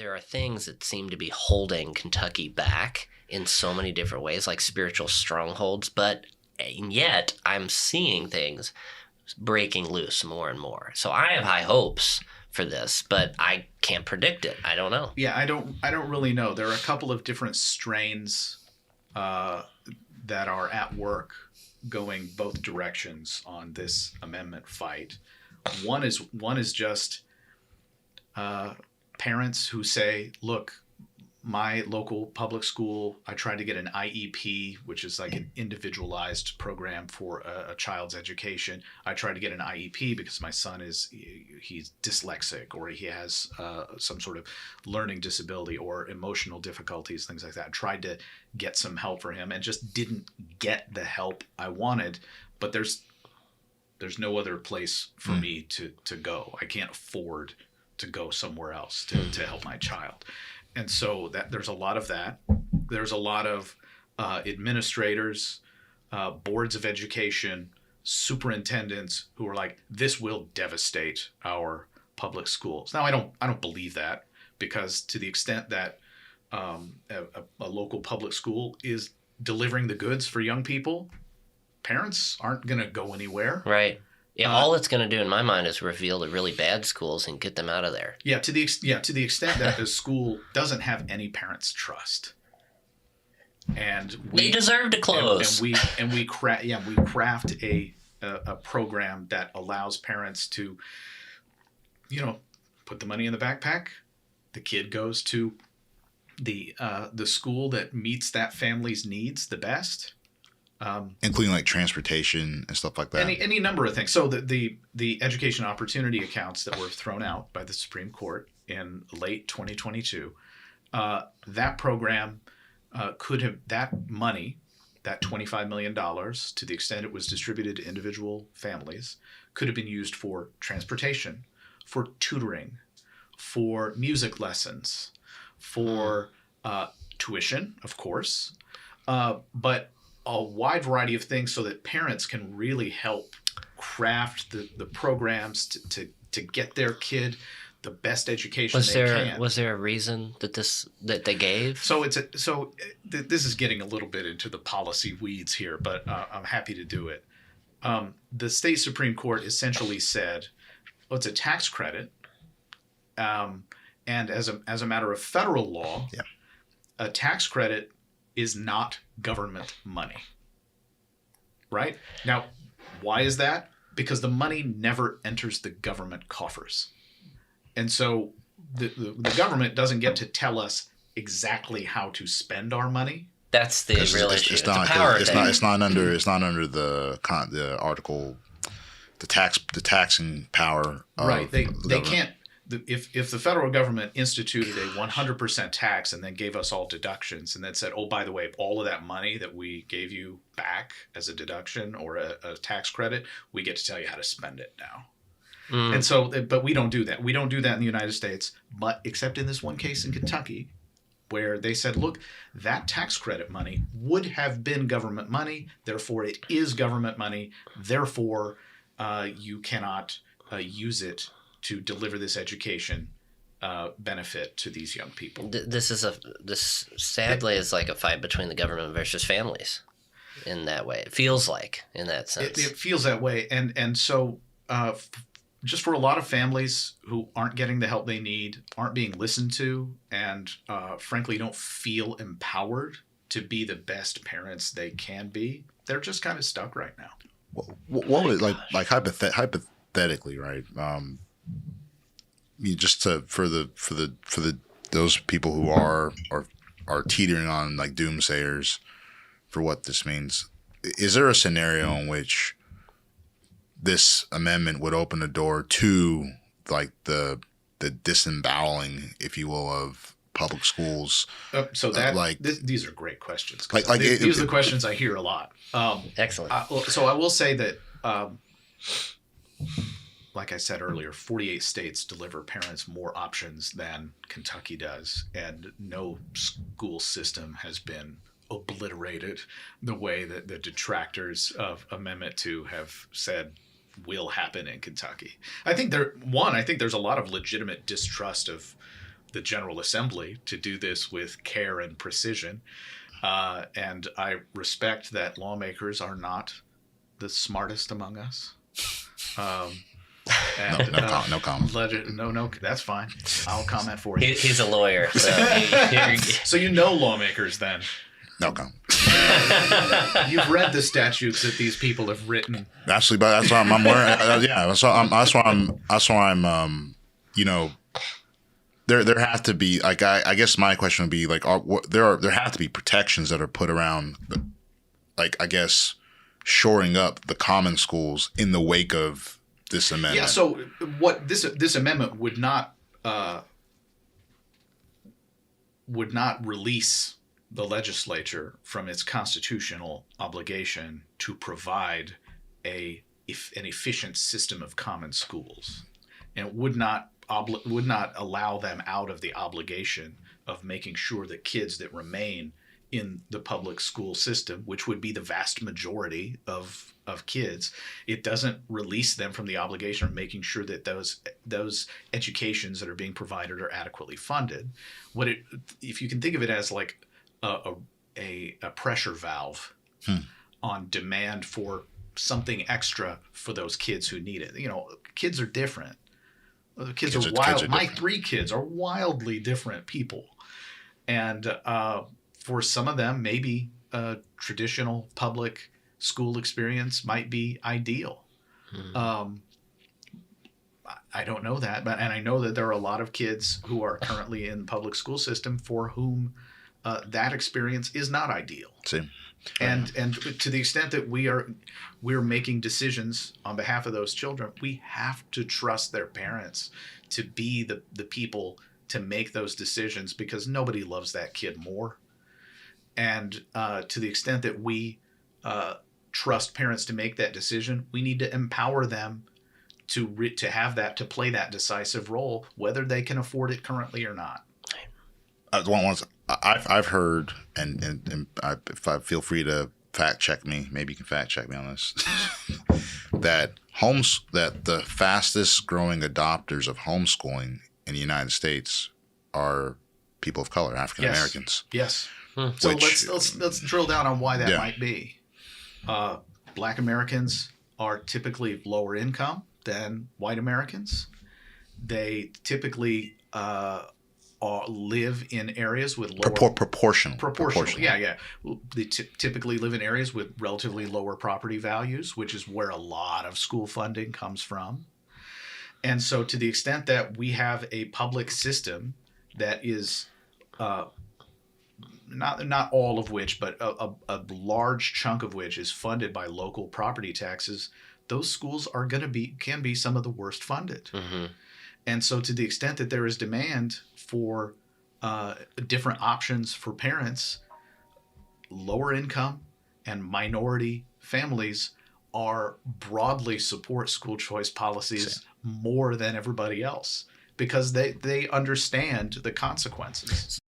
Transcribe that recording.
there are things that seem to be holding Kentucky back in so many different ways, like spiritual strongholds, and yet I'm seeing things breaking loose more and more. So I have high hopes for this, but I can't predict it. I don't know. Yeah, I don't really know. There are a couple of different strains that are at work going both directions on this amendment fight. One is just parents who say, look, my local public school, I tried to get an IEP, which is like an individualized program for a child's education. I tried to get an IEP because my son he's dyslexic, or he has some sort of learning disability or emotional difficulties, things like that. I tried to get some help for him and just didn't get the help I wanted. But there's no other place for me to go. I can't afford to go somewhere else to help my child. And so there's a lot of that. There's a lot of administrators, boards of education, superintendents who are like, this will devastate our public schools. Now, I don't believe that, because to the extent that a local public school is delivering the goods for young people, parents aren't going to go anywhere. Right. Yeah, all it's going to do in my mind is reveal the really bad schools and get them out of there. Yeah, to the extent that the school doesn't have any parents' trust, and they deserve to close. And we craft a program that allows parents to, put the money in the backpack. The kid goes to the school that meets that family's needs the best. Including like transportation and stuff like that. Any number of things. So the education opportunity accounts that were thrown out by the Supreme Court in late 2022, that program could have, that money, that $25 million, to the extent it was distributed to individual families, could have been used for transportation, for tutoring, for music lessons, for tuition, of course, but a wide variety of things so that parents can really help craft the programs to get their kid the best education they can. Was there a reason that they gave? So this is getting a little bit into the policy weeds here, but I'm happy to do it. The state Supreme Court essentially said, well, it's a tax credit, and as a matter of federal law, a tax credit is not government money. Right? Now, why is that? Because the money never enters the government coffers. And so the government doesn't get to tell us exactly how to spend our money. That's the real issue. It's not under the article, the taxing power. Right. They can't. If the federal government instituted a 100% tax and then gave us all deductions and then said, oh, by the way, all of that money that we gave you back as a deduction or a tax credit, we get to tell you how to spend it now. And so, but we don't do that. We don't do that in the United States, but except in this one case in Kentucky, where they said, look, that tax credit money would have been government money. Therefore, it is government money. Therefore, you cannot use it to deliver this education benefit to these young people. This sadly is like a fight between the government versus families in that way. It feels like in that sense. It feels that way. And so just for a lot of families who aren't getting the help they need, aren't being listened to, and frankly don't feel empowered to be the best parents they can be, they're just kind of stuck right now. What would like hypothetically, right? Just for those people who are teetering on like doomsayers for what this means, is there a scenario in which this amendment would open the door to like the disemboweling, if you will, of public schools? So that these are great questions. These are the questions I hear a lot. Excellent. So I will say that. Like I said earlier, 48 states deliver parents more options than Kentucky does, and no school system has been obliterated the way that the detractors of Amendment 2 have said will happen in Kentucky. I think there's a lot of legitimate distrust of the General Assembly to do this with care and precision. And I respect that lawmakers are not the smartest among us. And, no comment. No, that's fine. I'll comment for you. He's a lawyer, so So you know lawmakers then. No comment. You've read the statutes that these people have written. Actually, but that's why I'm wearing. Yeah, that's why I'm. You know, there have to be like I guess my question would be like there have to be protections that are put around, like I guess shoring up the common schools in the wake of this amendment. Yeah. So what this amendment would not release the legislature from its constitutional obligation to provide an efficient system of common schools, and it would not allow them out of the obligation of making sure that kids that remain in the public school system, which would be the vast majority of kids, it doesn't release them from the obligation of making sure that those educations that are being provided are adequately funded. If you can think of it as like a pressure valve on demand for something extra for those kids who need it. You know, kids are different. The kids are wild. My 3 kids are wildly different people. And for some of them, maybe a traditional public school experience might be ideal. I don't know that, and I know that there are a lot of kids who are currently in the public school system for whom that experience is not ideal. Same. And to the extent that we're making decisions on behalf of those children, we have to trust their parents to be the people to make those decisions, because nobody loves that kid more. And to the extent that we trust parents to make that decision, we need to empower them to play that decisive role, whether they can afford it currently or not. I've heard, and if I feel free to fact check me, maybe you can fact check me on this, that the fastest growing adopters of homeschooling in the United States are people of color, African Americans. Yes. So let's drill down on why that might be. Black Americans are typically lower income than white Americans. They typically live in areas with lower proportional. Yeah. They typically live in areas with relatively lower property values, which is where a lot of school funding comes from. And so, to the extent that we have a public system that is not all of which, but a large chunk of which is funded by local property taxes, those schools are can be some of the worst funded. Mm-hmm. And so, to the extent that there is demand for different options for parents, lower income and minority families are broadly support school choice policies more than everybody else, because they understand the consequences.